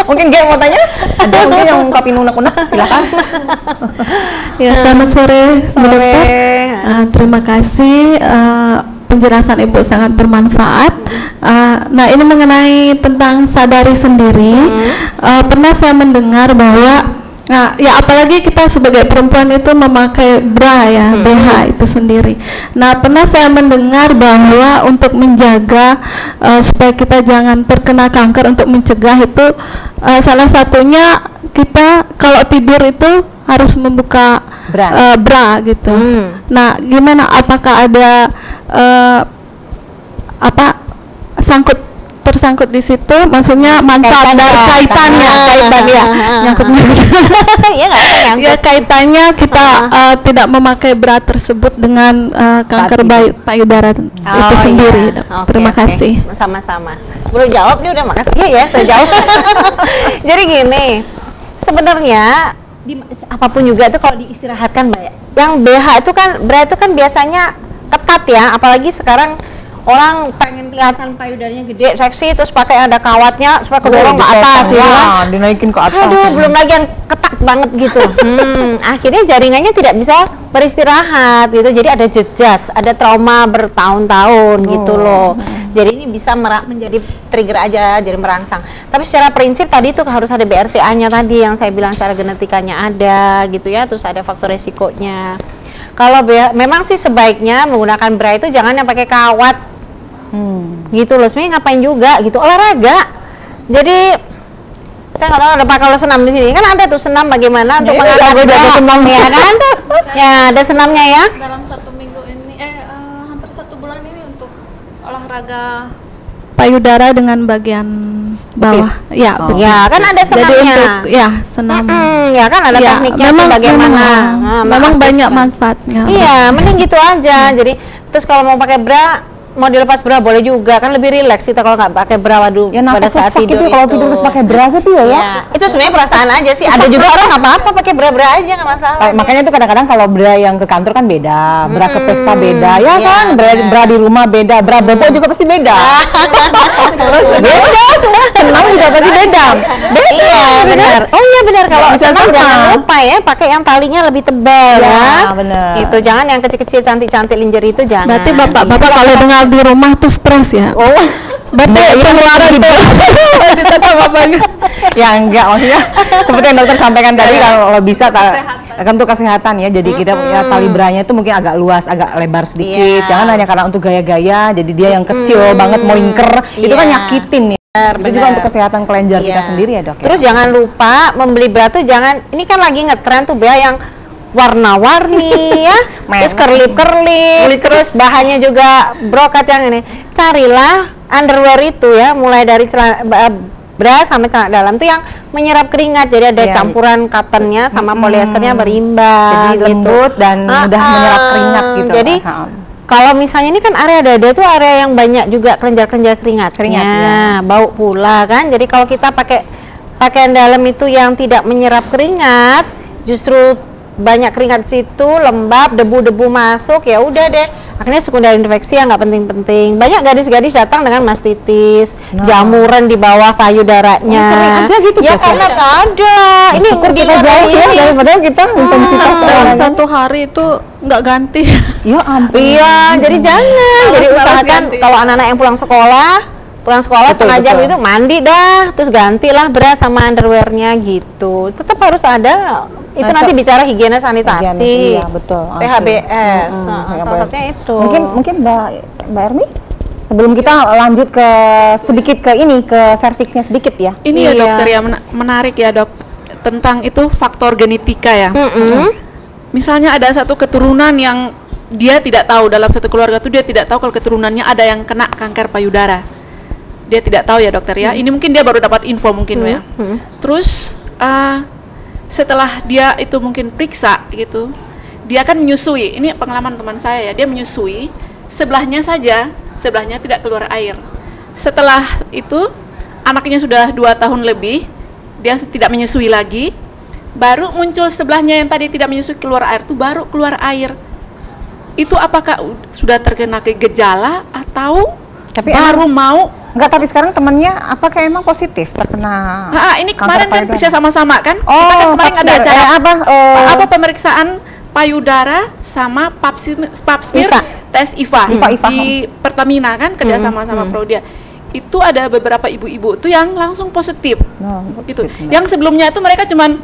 Mungkin Gek mau tanya? Ada mungkin yang ungkapin unek-unek, silakan. Ya, selamat sore, Bu Dokter. Terima kasih, penjelasan Ibu sangat bermanfaat. Nah, ini mengenai tentang sadari sendiri. Pernah saya mendengar bahwa, ya apalagi kita sebagai perempuan itu memakai bra ya, BH itu sendiri. Nah, pernah saya mendengar bahwa untuk menjaga supaya kita jangan terkena kanker, untuk mencegah itu salah satunya kita kalau tidur itu harus membuka bra gitu. Nah, gimana? Apakah ada tersangkut di situ? Maksudnya manfaat dari kaitannya, nyangkutnya. Iya nggak ada nyangkut. Ya, kaitannya kita tidak memakai bra tersebut dengan kanker payudara itu sendiri. Iya. Oke, Terima oke. kasih. Sama-sama. Belum jawab dia udah makasih ya, saya jawab. Jadi gini, sebenarnya apapun juga itu kalau diistirahatkan Mbak. Yang BH itu kan bra itu kan biasanya ketat ya, apalagi sekarang orang pengen kelihatan payudaranya gede, seksi, terus pakai ada kawatnya supaya kedorong ke atas ya kan? Dinaikin ke atas. Aduh, belum lagi yang ketat banget gitu. Akhirnya jaringannya tidak bisa beristirahat gitu. Jadi ada jejas, ada trauma bertahun-tahun gitu loh. Jadi ini bisa menjadi trigger aja, jadi merangsang. Tapi secara prinsip tadi itu harus ada BRCA-nya tadi yang saya bilang secara genetikanya ada gitu ya, terus ada faktor resikonya. Kalau memang sih sebaiknya menggunakan bra itu jangan yang pakai kawat. Gitu loh, sebenarnya ngapain juga gitu, olahraga. Jadi saya nggak tahu ada pak kalau senam di sini kan ada tuh senam bagaimana untuk mengangkat senam ya kan? Ya ada senamnya ya. Dalam 1 minggu ini, hampir 1 bulan ini untuk olahraga Payudara dengan bagian bawah. Ya, betul. Ya kan ada Jadi senamnya. untuk senam. Ya kan ada Ya, tekniknya memang tuh bagaimana. memang banyak mengaktifkan. manfaatnya. Iya, mending gitu aja. Jadi terus kalau mau pakai bra, mau dilepas bra boleh juga, kan lebih rileks kita kalau nggak pakai bra. Waduh, Ya pada nafas saat sesak tidur gitu kalau tidur terus pakai bra gitu ya. Ya, itu sebenarnya perasaan aja sih. Ada juga orang nggak apa-apa pakai bra-bra aja nggak masalah. Makanya tuh kadang-kadang kalau bra yang ke kantor kan beda, bra ke pesta beda, ya iya, kan? Bra di rumah beda, bra bobo juga pasti beda. Terus beda, senam juga pasti beda. Iya benar. Oh iya benar, kalau Nggak bisa senam sama. jangan lupa ya pakai yang talinya lebih tebal Ya, ya. benar. Itu jangan yang kecil-kecil cantik-cantik lingerie itu jangan. Berarti bapak-bapak kalau dengar di rumah tuh stres ya. Oh, Berarti pengeluaran itu tetap bapaknya. ya enggak, maksudnya seperti yang dokter sampaikan tadi, kalau bisa kan untuk kesehatan ya, jadi kita punya tali branya itu mungkin agak luas, agak lebar sedikit. Iya. Jangan hanya karena untuk gaya-gaya, jadi dia yang kecil banget mau lingker, itu kan Iya. nyakitin nih. Itu juga untuk kesehatan kelenjar kita Iya. sendiri ya dok. Terus jangan lupa membeli bra tuh jangan, ini kan lagi ngetren tuh bra yang warna-warni ya, terus kerlip-kerlip, terus bahannya juga brokat yang ini. Carilah underwear itu ya, mulai dari bra sampai celana dalam tuh yang menyerap keringat, jadi ada Iya. campuran cottonnya sama polyesternya berimbang, Jadi lembut dan mudah menyerap keringat gitu. Jadi kalau misalnya ini kan area dada tuh area yang banyak juga kelenjar-kelenjar keringatnya, Keringat, ya. bau pula kan. Jadi kalau kita pakai pakaian dalam itu yang tidak menyerap keringat, justru banyak keringat situ, lembab, debu-debu masuk, ya udah deh. Akhirnya sekunder infeksi yang nggak penting-penting. Banyak gadis-gadis datang dengan mastitis, jamuran di bawah payudaranya. Sering ada gitu ya karena ada. Ini kita jauh ya daripada kita intensitas Satu hari itu nggak ganti. Ya ampun. Iya, jadi jangan. Jadi usahakan kalau anak-anak yang pulang sekolah setengah jam itu mandi dah, terus gantilah beras sama underwearnya gitu. Tetap harus ada. Itu nanti bicara higiene sanitasi, iya, betul. PHBS, salah satunya itu. Mungkin Mbak Ermi, sebelum kita lanjut ke sedikit ke serviksnya sedikit ya. Ini ya dokter ya menarik ya dok, tentang itu faktor genetika ya. Misalnya ada satu keturunan yang dia tidak tahu, dalam satu keluarga itu dia tidak tahu kalau keturunannya ada yang kena kanker payudara. Dia tidak tahu ya dokter ya. Ini mungkin dia baru dapat info mungkin ya. Terus setelah dia itu mungkin periksa gitu, dia akan menyusui. Ini pengalaman teman saya ya, dia menyusui sebelahnya tidak keluar air. Setelah itu anaknya sudah 2 tahun lebih, dia tidak menyusui lagi, baru muncul sebelahnya yang tadi tidak menyusui keluar air, itu baru keluar air. Itu apakah sudah terkena gejala atau baru mau? Enggak, tapi sekarang temannya apakah emang positif terkena? Ini kemarin kan bisa sama-sama kan? Oh, kita kan kemarin ada acara apa pemeriksaan payudara sama pap smear tes IVA di Pertamina kan kerjasama sama Prodia. Itu ada beberapa ibu-ibu tuh yang langsung positif, gitu. Yang sebelumnya itu mereka cuman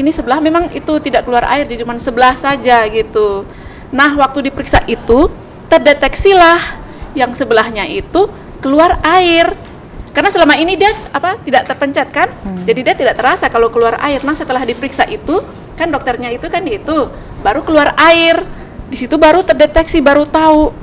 ini sebelah memang itu tidak keluar air, jadi cuman sebelah saja gitu. Nah waktu diperiksa itu terdeteksilah yang sebelahnya itu keluar air, karena selama ini dia tidak terpencet kan, jadi dia tidak terasa kalau keluar air. Nah setelah diperiksa itu kan dokternya itu kan baru keluar air, di situ baru terdeteksi, baru tahu.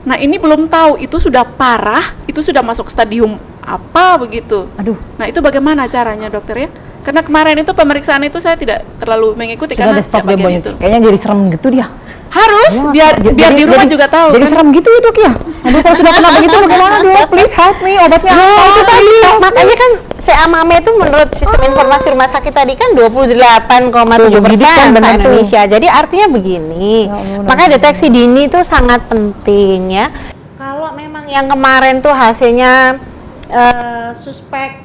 Nah ini belum tahu itu sudah parah, itu sudah masuk stadium apa begitu. Aduh. Nah itu bagaimana caranya dokter ya? Karena kemarin itu pemeriksaan itu saya tidak terlalu mengikuti sudah karena bagian itu. Kayaknya jadi serem gitu dia. Harus biar di rumah juga tahu. Jadi kan? serem gitu ya dok ya. Aduh kalau sudah kena begitu bagaimana dok? Please help me, obatnya apa? Itu tadi makanya kan CA-MAME itu menurut sistem informasi rumah sakit tadi kan 28,7% Indonesia. Jadi artinya begini. Makanya deteksi dini itu sangat penting ya. Kalau memang yang kemarin tuh hasilnya suspek,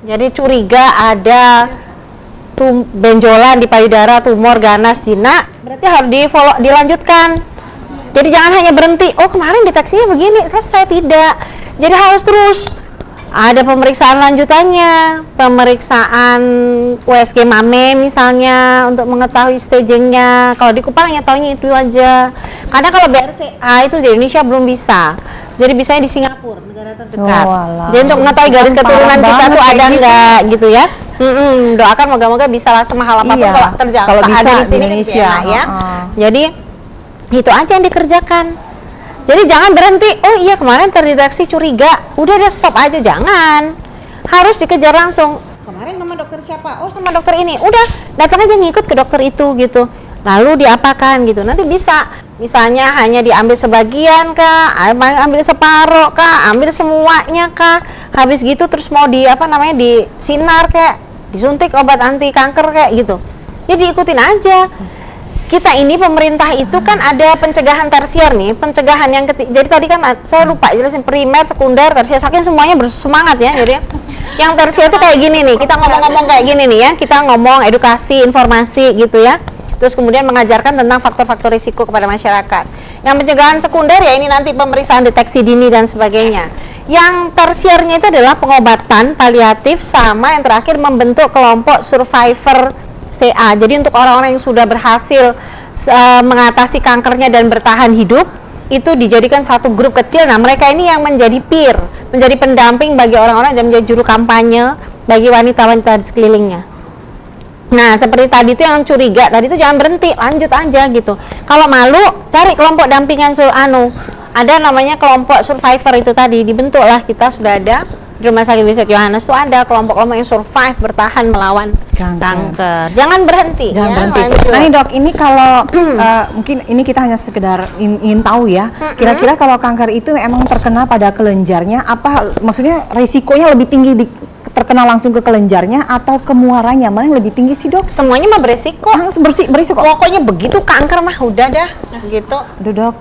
jadi curiga ada benjolan di payudara, tumor ganas, jinak, berarti harus dilanjutkan. Jadi jangan hanya berhenti, oh kemarin deteksinya begini, selesai, tidak. Jadi harus terus ada pemeriksaan lanjutannya, pemeriksaan USG MAME misalnya untuk mengetahui stagingnya. Kalau di Kupang hanya taunya itu aja. Karena kalau BRCA itu di Indonesia belum bisa. Jadi bisanya di Singapura, negara terdekat. Jadi untuk mengetahui garis keturunan kita tuh ada enggak gitu ya. Doakan moga-moga bisa lah semahal apapun kalau terjangkau kalau bisa ada di sini Indonesia kan ya. Jadi itu aja yang dikerjakan. Jadi jangan berhenti. Oh iya kemarin terdeteksi curiga, udah stop aja, jangan. Harus dikejar langsung. Kemarin nama dokter siapa? Oh sama dokter ini. Udah datang aja ngikut ke dokter itu gitu. Lalu diapakan gitu. Nanti bisa. Misalnya hanya diambil sebagian kah, ambil separuh kah, ambil semuanya kah, habis gitu terus mau di sinar kayak disuntik obat anti kanker kayak gitu. Ya diikutin aja. Kita ini pemerintah itu kan ada pencegahan tersier nih, pencegahan yang jadi tadi kan saya lupa jelasin primer, sekunder, tersier, saking semuanya bersemangat ya. Jadi yang tersier itu kayak gini nih, kita ngomong-ngomong kayak gini nih ya, kita ngomong edukasi, informasi gitu ya. Terus kemudian mengajarkan tentang faktor-faktor risiko kepada masyarakat. Yang pencegahan sekunder ya ini nanti pemeriksaan deteksi dini dan sebagainya. Yang tersiernya itu adalah pengobatan paliatif sama yang terakhir membentuk kelompok survivor CA. Jadi untuk orang-orang yang sudah berhasil mengatasi kankernya dan bertahan hidup, itu dijadikan satu grup kecil. Nah mereka ini yang menjadi peer, menjadi pendamping bagi orang-orang dan menjadi juru kampanye bagi wanita-wanita di sekelilingnya. Nah seperti tadi itu yang curiga tadi itu jangan berhenti, lanjut aja gitu. Kalau malu cari kelompok dampingan ada namanya kelompok survivor itu tadi, dibentuklah, kita sudah ada di Rumah Sakit Wisnu Yohanes itu ada kelompok-kelompok yang survive, bertahan melawan kanker. Jangan berhenti. Nah ini dok, ini kalau mungkin ini kita hanya sekedar ingin tahu ya, kira-kira kalau kanker itu emang terkena pada kelenjarnya, apa maksudnya risikonya lebih tinggi terkena langsung ke kelenjarnya atau ke muaranya? Mana yang lebih tinggi sih, Dok? Semuanya mah beresiko. Langsung berisiko. Pokoknya begitu kanker mah udah dah gitu. Aduh, Dok.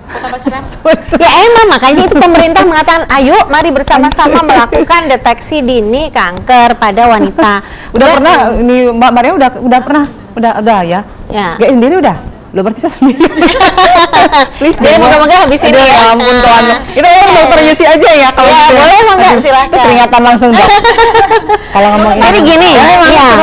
Ya emang makanya itu pemerintah mengatakan ayo mari bersama-sama melakukan deteksi dini kanker pada wanita. Udah pernah ini Mbak Maria udah pernah udah ya? Ya. Gak sendiri udah. Lo berarti saya sendiri. Please. Jadi moga-moga habis ini ya. Ampun Tuhan. Itu orang dokter Yusi aja ya kalau Ya, gitu. boleh emang nggak? Silakan. Keringatan langsung, Dok. Kalau ngomong Jadi gini, ya.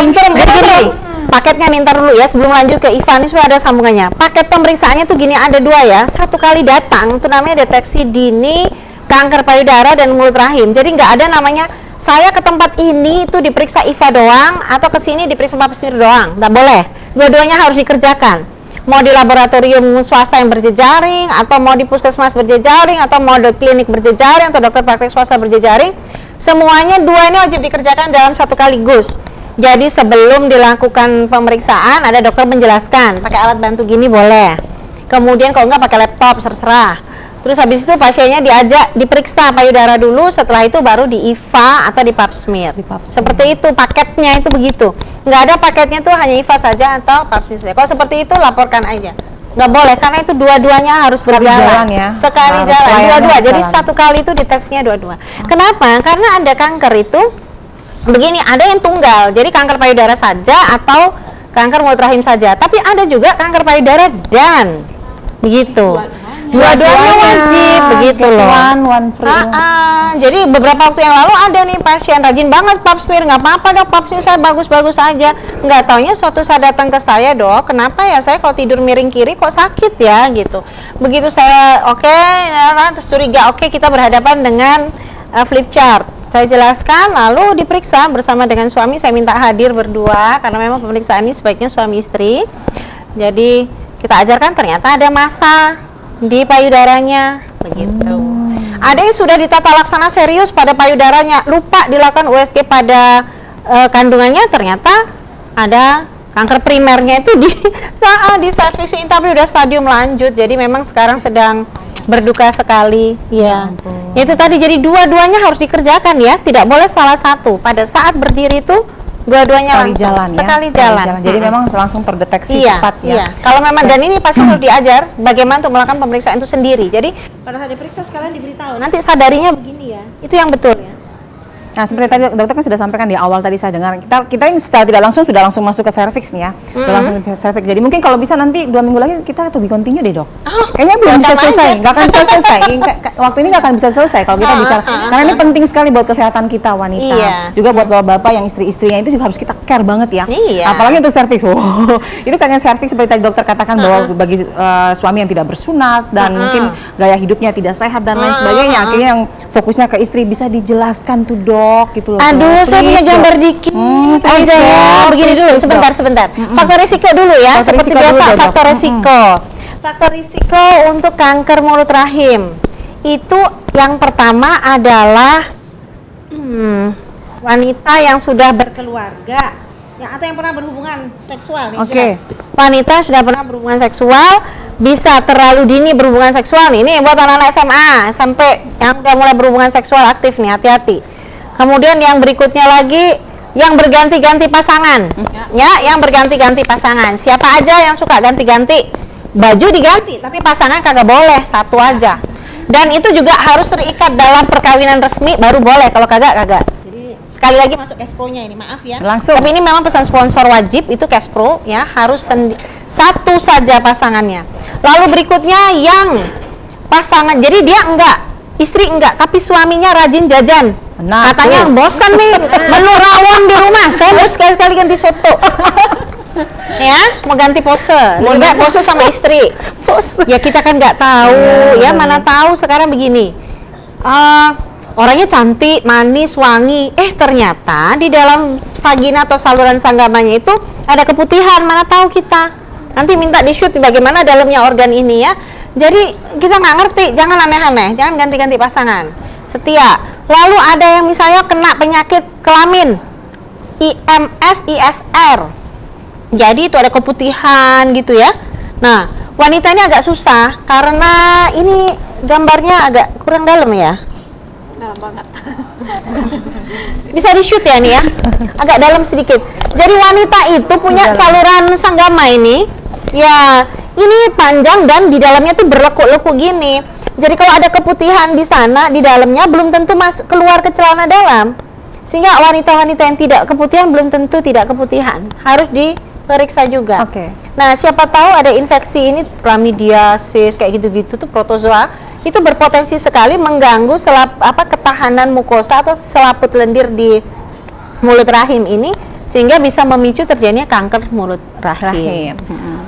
Jadi gini. Paketnya nih ntar dulu ya, sebelum lanjut ke Iva, ini sudah ada sambungannya. Paket pemeriksaannya tuh gini, ada 2 ya. Satu kali datang, itu namanya deteksi dini kanker payudara dan mulut rahim. Jadi nggak ada namanya, saya ke tempat ini itu diperiksa Iva doang, atau ke sini diperiksa Pap smear doang. Nggak boleh. Dua-duanya harus dikerjakan. Mau di laboratorium swasta yang berjejaring, atau mau di puskesmas berjejaring, atau mau di klinik berjejaring, atau dokter praktek swasta berjejaring, semuanya 2 ini wajib dikerjakan dalam satu kaligus. Jadi sebelum dilakukan pemeriksaan ada dokter menjelaskan, pakai alat bantu gini boleh. Kemudian kalau enggak pakai laptop terserah. Terus habis itu pasiennya diajak diperiksa payudara dulu, setelah itu baru di IVA atau di Pap smear. Seperti itu paketnya, itu begitu. Nggak ada paketnya tuh hanya IVA saja atau Pap smear. Kalau seperti itu laporkan aja. Nggak boleh karena itu dua-duanya harus berjalan ya. Sekali Harus jalan, dua-dua. Jadi jalan. satu kali itu deteksinya dua-dua. Kenapa? Karena ada kanker itu begini, ada yang tunggal. Jadi kanker payudara saja atau kanker mulut rahim saja. Tapi ada juga kanker payudara dan begitu. Dua-duanya wajib begitu loh. One free. Jadi beberapa waktu yang lalu ada nih pasien rajin banget Pap smear, nggak apa-apa Dok, Pap smear saya bagus-bagus aja. Nggak taunya suatu saat datang ke saya, Dok, kenapa ya saya kalau tidur miring kiri kok sakit ya gitu. Begitu saya terus curiga, kita berhadapan dengan flip chart. Saya jelaskan, lalu diperiksa bersama dengan suami, saya minta hadir berdua karena memang pemeriksaan ini sebaiknya suami istri. Jadi kita ajarkan ternyata ada massa di payudaranya begitu. Ada yang sudah ditata laksana serius pada payudaranya, lupa dilakukan USG pada kandungannya, ternyata ada kanker primernya itu di cervix ini tapi udah stadium lanjut. Jadi memang sekarang sedang berduka sekali ya. Itu tadi, jadi dua-duanya harus dikerjakan ya, tidak boleh salah satu. Pada saat berdiri itu dua-duanya sekali jalan. Jadi memang langsung terdeteksi cepat ya. Kalau memang dan ini pasien harus diajar bagaimana untuk melakukan pemeriksaan itu sendiri. Jadi pada saat diperiksa sekalian diberitahu. Nanti sadarinya begini ya. Itu yang betul ya. Nah, seperti tadi dokter kan sudah sampaikan di awal tadi saya dengar, kita yang secara tidak langsung sudah langsung masuk ke cervix nih ya. Sudah langsung ke cervix. Jadi mungkin kalau bisa nanti 2 minggu lagi kita to be continue deh, Dok. Kayaknya belum bisa selesai, nggak akan bisa selesai. Waktu ini nggak akan bisa selesai kalau kita bicara. Karena ini penting sekali buat kesehatan kita wanita. Juga buat bapak-bapak yang istri-istrinya itu juga harus kita care banget ya. Apalagi untuk cervix. Itu kayaknya cervix seperti tadi dokter katakan bahwa bagi suami yang tidak bersunat dan mungkin gaya hidupnya tidak sehat dan lain sebagainya. Akhirnya yang fokusnya ke istri bisa dijelaskan tuh, Dok, gitu loh. Aduh, saya punya gambar dikit aja ya. Begini dulu, sebentar. Faktor risiko dulu ya, seperti biasa faktor risiko. Faktor risiko untuk kanker mulut rahim itu yang pertama adalah wanita yang sudah berkeluarga ya, atau yang pernah berhubungan seksual. Wanita sudah pernah berhubungan seksual, bisa terlalu dini berhubungan seksual nih. Ini buat anak-anak SMA sampai yang udah mulai berhubungan seksual aktif nih, hati-hati. Kemudian yang berikutnya lagi yang berganti-ganti pasangan. Ya, yang berganti-ganti pasangan. Siapa aja yang suka ganti-ganti? Baju diganti, tapi pasangan kagak boleh, satu aja. Dan itu juga harus terikat dalam perkawinan resmi baru boleh, kalau kagak. Jadi sekali lagi masuk cash pro-nya ini, maaf ya. Langsung. Tapi ini memang pesan sponsor wajib itu cash pro ya, harus satu saja pasangannya. Lalu berikutnya yang pasangan, jadi dia istri enggak, tapi suaminya rajin jajan. Katanya bosan nih menu rawon di rumah, saya mau sekali-kali ganti soto. Ya, mau ganti pose, lebih baik pose sama istri. Ya kita kan nggak tahu, ya mana tahu sekarang begini. Orangnya cantik, manis, wangi. Ternyata di dalam vagina atau saluran sanggamanya itu ada keputihan, mana tahu kita. Nanti minta di-shoot bagaimana dalamnya organ ini ya. Jadi kita nggak ngerti, jangan aneh-aneh, jangan ganti-ganti pasangan. Setia. Lalu ada yang misalnya kena penyakit kelamin, IMS, ISR. Jadi itu ada keputihan gitu ya. Nah, wanita ini agak susah karena ini gambarnya agak kurang dalam ya. banget. Bisa di shoot ya nih ya, agak dalam sedikit. Jadi wanita itu punya saluran sanggama ini, ya ini panjang dan di dalamnya tuh berlekuk-lekuk gini. Jadi kalau ada keputihan di sana di dalamnya belum tentu masuk keluar ke celana dalam. Sehingga wanita-wanita yang tidak keputihan belum tentu tidak keputihan, harus diperiksa juga. Nah, siapa tahu ada infeksi ini, chlamydiasis kayak gitu-gitu tuh, protozoa itu berpotensi sekali mengganggu ketahanan mukosa atau selaput lendir di mulut rahim ini, sehingga bisa memicu terjadinya kanker mulut rahim.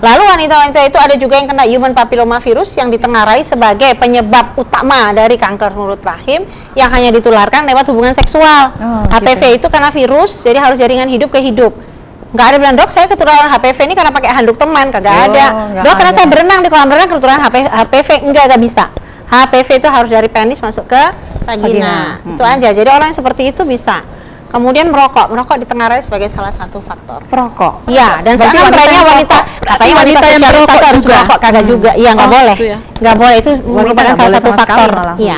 Lalu wanita-wanita itu ada juga yang kena human papillomavirus yang ditengarai sebagai penyebab utama dari kanker mulut rahim yang hanya ditularkan lewat hubungan seksual. HPV itu karena virus, jadi harus jaringan hidup ke hidup. Nggak ada bilang, dok saya ketularan HPV ini karena pakai handuk teman, kagak ada. Dok karena saya berenang di kolam renang ketularan HPV, enggak bisa. HPV itu harus dari penis masuk ke vagina. Itu aja. Jadi orang yang seperti itu bisa. Kemudian merokok ditengarai sebagai salah satu faktor. Perokok. Iya, dan sekarang trennya katanya wanita yang merokok harus merokok, kagak juga. Iya, nggak boleh. Nggak boleh, itu merupakan salah satu faktor. Iya,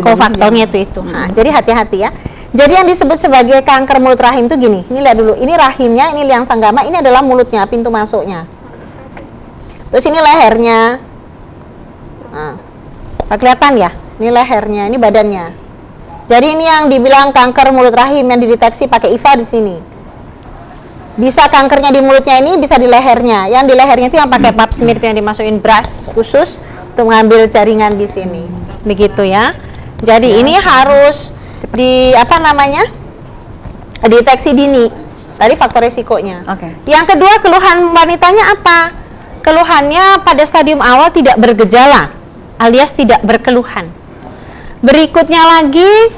kofaktornya itu. Nah, jadi hati-hati ya. Jadi yang disebut sebagai kanker mulut rahim itu gini. Ini lihat dulu, ini rahimnya, ini liang sanggama, ini adalah mulutnya, pintu masuknya. Terus ini lehernya. Nah, kelihatan ya? Ini lehernya, ini badannya. Jadi ini yang dibilang kanker mulut rahim yang dideteksi pakai IVA di sini. Bisa kankernya di mulutnya ini, bisa di lehernya. Yang di lehernya itu yang pakai pap smear yang dimasukin brush khusus untuk mengambil jaringan di sini. Begitu ya. Jadi ini harus deteksi dini. Tadi faktor resikonya. Yang kedua, keluhan wanitanya apa? Keluhannya pada stadium awal tidak bergejala, alias tidak berkeluhan. Berikutnya lagi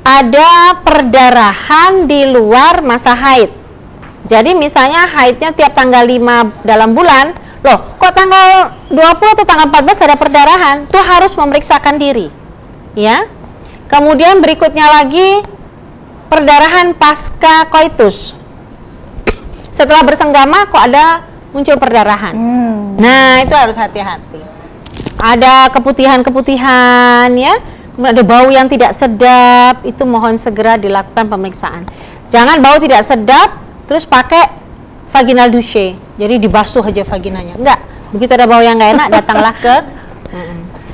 ada perdarahan di luar masa haid. Jadi misalnya haidnya tiap tanggal 5 dalam bulan, loh kok tanggal 20 atau tanggal 14 ada perdarahan, tuh harus memeriksakan diri. Ya. Kemudian berikutnya lagi perdarahan pasca koitus. Setelah bersenggama kok ada muncul perdarahan. Nah, itu harus hati-hati. Ada keputihan-keputihan ya, kemudian ada bau yang tidak sedap, itu mohon segera dilakukan pemeriksaan. Jangan bau tidak sedap terus pakai vaginal douche, jadi dibasuh aja vaginanya. Enggak, begitu ada bau yang nggak enak datanglah ke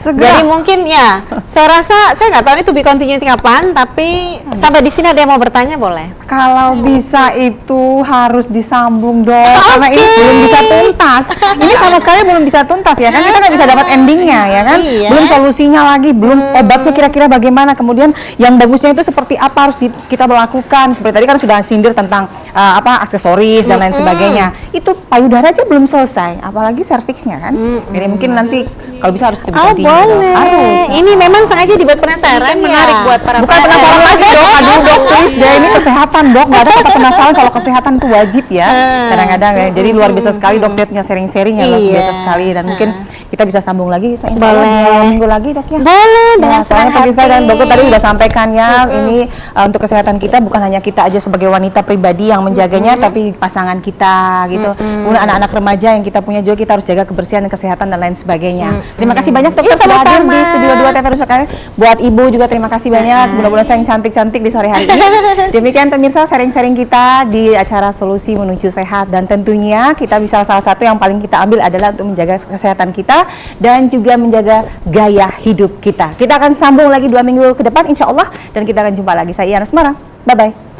Jadi mungkin ya, saya rasa saya nggak tahu itu be continuing kapan, tapi sampai di sini ada yang mau bertanya boleh. Kalau bisa itu harus disambung dong, karena ini belum bisa tuntas. Ini sama sekali belum bisa tuntas ya kan, kita nggak bisa dapat endingnya ya kan, belum solusinya lagi, belum obatnya kira-kira bagaimana, kemudian yang bagusnya itu seperti apa harus kita melakukan. Seperti tadi kan sudah sindir tentang aksesoris dan lain sebagainya. Itu payudara aja belum selesai, apalagi serviksnya kan. Jadi mungkin nanti kalau bisa harus boleh. Harus. Ini memang sengaja dibuat penasaran, menarik buat para bukan penasaran lagi dok, aduh dok please deh, ini kesehatan dok, nggak ada kata penasaran kalau kesehatan itu wajib ya kadang-kadang ya. Jadi luar biasa sekali dok, dia punya sharing-sharing yang luar biasa sekali, dan mungkin kita bisa sambung lagi minggu lagi dok ya. Boleh, dengan senang hati. Dan dokter tadi sudah sampaikan ya, ini untuk kesehatan kita bukan hanya kita aja sebagai wanita pribadi yang menjaganya, tapi pasangan kita gitu, kemudian anak-anak remaja yang kita punya juga, kita harus jaga kebersihan dan kesehatan dan lain sebagainya. Terima kasih banyak dokter sudah hadir di Studio 2 TV Nusantara. Buat ibu juga terima kasih banyak, mudah-mudahan saya cantik-cantik di sore hari ini. Demikian pemirsa sharing-sharing kita di acara Solusi Menuju Sehat, dan tentunya kita bisa salah satu yang paling kita ambil adalah untuk menjaga kesehatan kita dan juga menjaga gaya hidup kita. Kita akan sambung lagi 2 minggu ke depan insya Allah, dan kita akan jumpa lagi. Saya Ian Asmara, bye-bye.